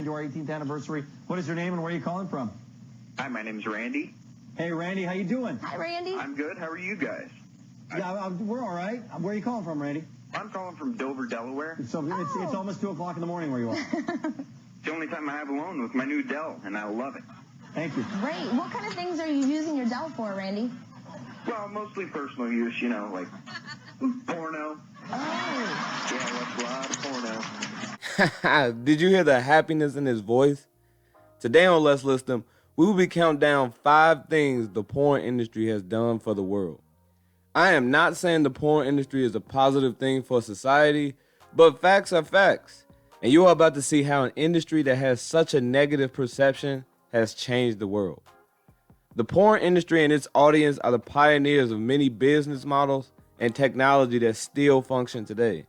To our 18th anniversary. What is your name and where are you calling from? Hi, my name's Randy. Hey, Randy, how you doing? Hi, Randy. I'm good. How are you guys? Yeah, we're all right. Where are you calling from, Randy? I'm calling from Dover, Delaware. So it's almost 2 o'clock in the morning where you are. It's the only time I have alone with my new Dell, and I love it. Thank you. Great. What kind of things are you using your Dell for, Randy? Well, mostly personal use, like porno. Oh. Yeah, that's a lot of porno. Did you hear the happiness in his voice? Today on Let's List Them, we will be counting down 5 things the porn industry has done for the world. I am not saying the porn industry is a positive thing for society, but facts are facts. And you are about to see how an industry that has such a negative perception has changed the world. The porn industry and its audience are the pioneers of many business models and technology that still function today.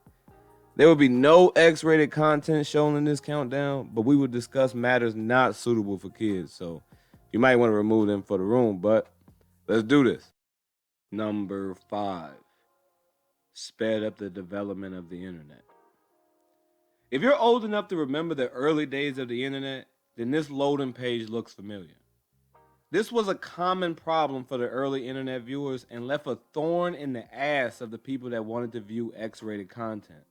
There will be no X-rated content shown in this countdown, but we will discuss matters not suitable for kids, so you might want to remove them for the room, but let's do this. Number 5. Sped up the development of the internet. If you're old enough to remember the early days of the internet, then this loading page looks familiar. This was a common problem for the early internet viewers and left a thorn in the ass of the people that wanted to view X-rated content.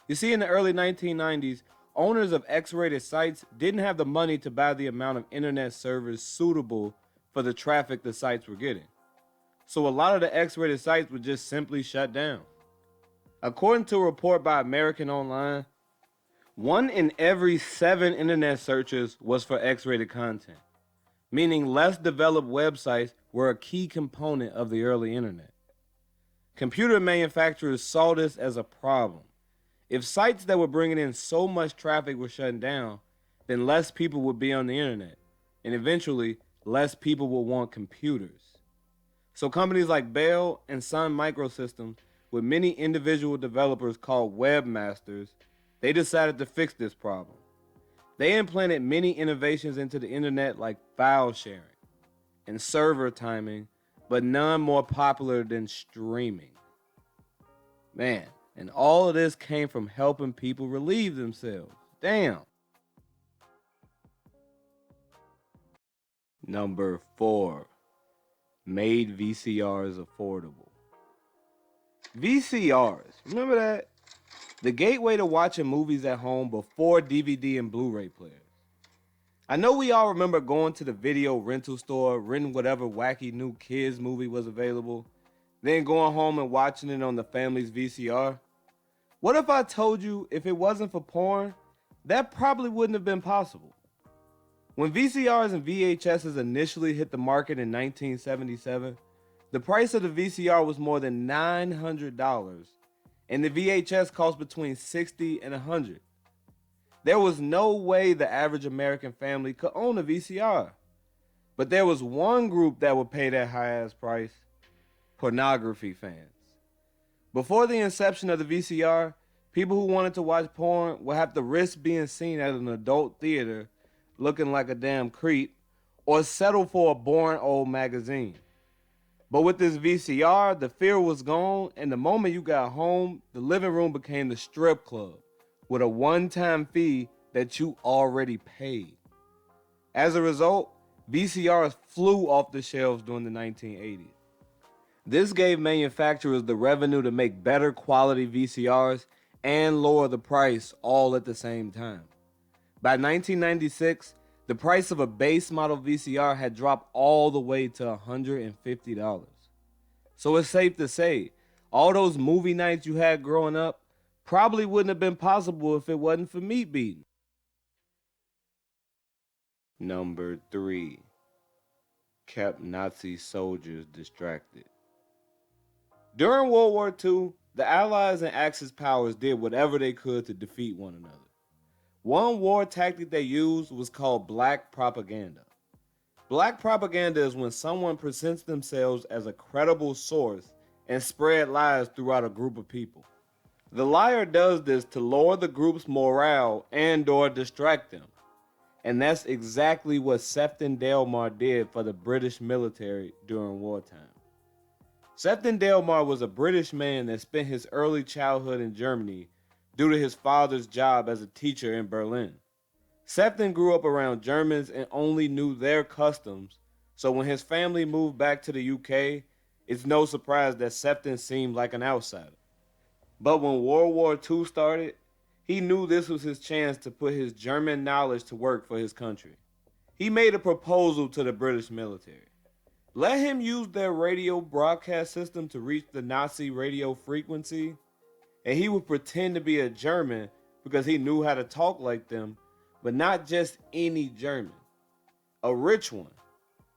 You see, in the early 1990s, owners of X-rated sites didn't have the money to buy the amount of internet servers suitable for the traffic the sites were getting. So a lot of the X-rated sites would just simply shut down. According to a report by American Online, 1 in every 7 internet searches was for X-rated content, meaning less developed websites were a key component of the early internet. Computer manufacturers saw this as a problem. If sites that were bringing in so much traffic were shutting down, then less people would be on the internet, and eventually, less people would want computers. So companies like Bell and Sun Microsystems, with many individual developers called webmasters, they decided to fix this problem. They implanted many innovations into the internet like file sharing and server timing, but none more popular than streaming. Man. And all of this came from helping people relieve themselves. Damn. Number 4. Made VCRs affordable. VCRs, remember that? The gateway to watching movies at home before DVD and Blu-ray players. I know we all remember going to the video rental store, renting whatever wacky new kids movie was available, then going home and watching it on the family's VCR. What if I told you if it wasn't for porn, that probably wouldn't have been possible? When VCRs and VHSs initially hit the market in 1977, the price of the VCR was more than $900, and the VHS cost between $60 and $100. There was no way the average American family could own a VCR. But there was one group that would pay that high-ass price: pornography fans. Before the inception of the VCR, people who wanted to watch porn would have to risk being seen at an adult theater looking like a damn creep, or settle for a boring old magazine. But with this VCR, the fear was gone, and the moment you got home, the living room became the strip club with a one-time fee that you already paid. As a result, VCRs flew off the shelves during the 1980s. This gave manufacturers the revenue to make better quality VCRs and lower the price all at the same time. By 1996, the price of a base model VCR had dropped all the way to $150. So it's safe to say, all those movie nights you had growing up probably wouldn't have been possible if it wasn't for meat beating. Number 3. Kept Nazi soldiers distracted. During World War II, the Allies and Axis powers did whatever they could to defeat one another. One war tactic they used was called black propaganda. Black propaganda is when someone presents themselves as a credible source and spread lies throughout a group of people. The liar does this to lower the group's morale and/or distract them. And that's exactly what Sefton Delmar did for the British military during wartime. Sefton Delmar was a British man that spent his early childhood in Germany due to his father's job as a teacher in Berlin. Sefton grew up around Germans and only knew their customs, so when his family moved back to the UK, it's no surprise that Sefton seemed like an outsider. But when World War II started, he knew this was his chance to put his German knowledge to work for his country. He made a proposal to the British military. Let him use their radio broadcast system to reach the Nazi radio frequency, and he would pretend to be a German because he knew how to talk like them, but not just any German. A rich one.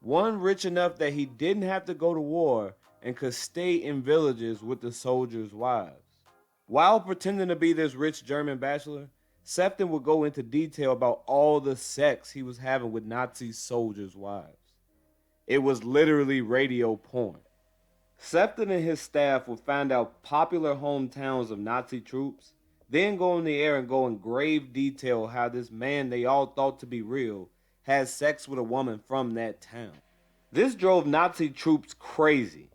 One rich enough that he didn't have to go to war and could stay in villages with the soldiers' wives. While pretending to be this rich German bachelor, Sefton would go into detail about all the sex he was having with Nazi soldiers' wives. It was literally radio porn. Sefton and his staff would find out popular hometowns of Nazi troops, then go in the air and go in grave detail how this man they all thought to be real had sex with a woman from that town. This drove Nazi troops crazy.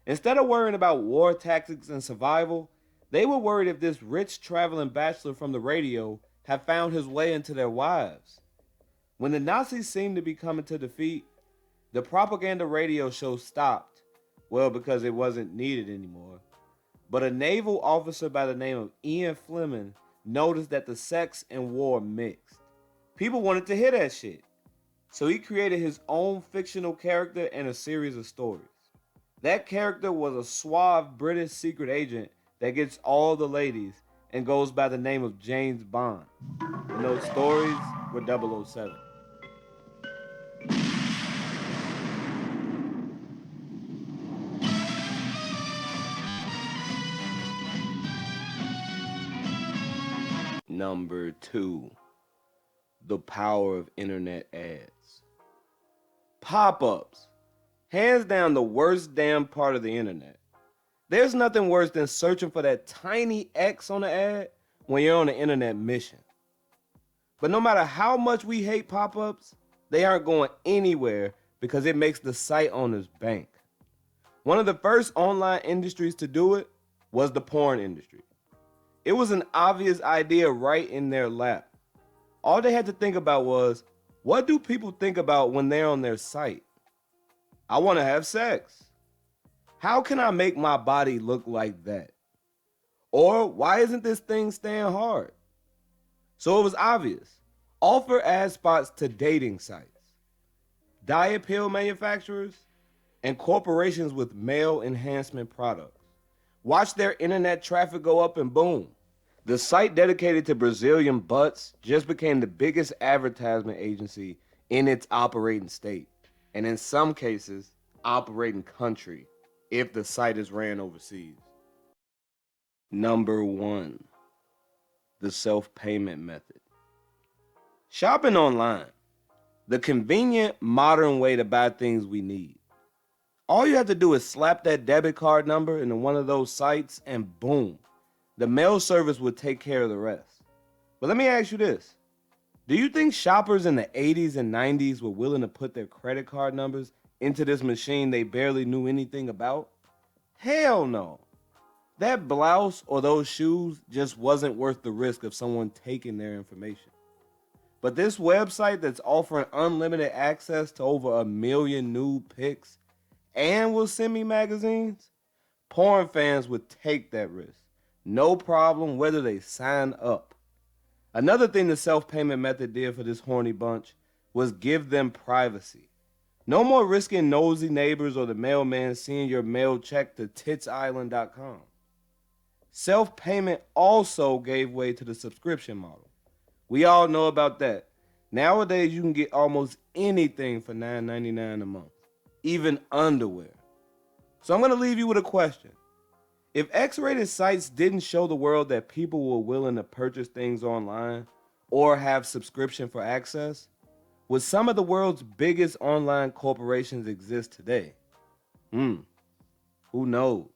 Instead of worrying about war tactics and survival, they were worried if this rich traveling bachelor from the radio had found his way into their wives. When the Nazis seemed to be coming to defeat, the propaganda radio show stopped, well, because it wasn't needed anymore. But a naval officer by the name of Ian Fleming noticed that the sex and war mixed. People wanted to hear that shit. So he created his own fictional character and a series of stories. That character was a suave British secret agent that gets all the ladies and goes by the name of James Bond. And those stories were 007. Number 2, the power of internet ads. Pop-ups. Hands down the worst damn part of the internet. There's nothing worse than searching for that tiny X on the ad when you're on an internet mission. But no matter how much we hate pop-ups, they aren't going anywhere because it makes the site owners bank. One of the first online industries to do it was the porn industry. It was an obvious idea right in their lap. All they had to think about was, what do people think about when they're on their site? I want to have sex. How can I make my body look like that? Or why isn't this thing staying hard? So it was obvious. Offer ad spots to dating sites, diet pill manufacturers, and corporations with male enhancement products. Watch their internet traffic go up and boom. The site dedicated to Brazilian butts just became the biggest advertisement agency in its operating state, and in some cases, operating country, if the site is ran overseas. Number 1, the self-payment method. Shopping online, the convenient, modern way to buy things we need. All you have to do is slap that debit card number into one of those sites and boom, the mail service would take care of the rest. But let me ask you this. Do you think shoppers in the 80s and 90s were willing to put their credit card numbers into this machine they barely knew anything about? Hell no. That blouse or those shoes just wasn't worth the risk of someone taking their information. But this website that's offering unlimited access to over 1 million nude pics and will send me magazines, porn fans would take that risk. No problem whether they sign up. Another thing the self-payment method did for this horny bunch was give them privacy. No more risking nosy neighbors or the mailman seeing your mail check to titsisland.com. Self-payment also gave way to the subscription model. We all know about that. Nowadays, you can get almost anything for $9.99 a month, even underwear. So I'm going to leave you with a question. If X-rated sites didn't show the world that people were willing to purchase things online or have subscription for access, would some of the world's biggest online corporations exist today? Who knows?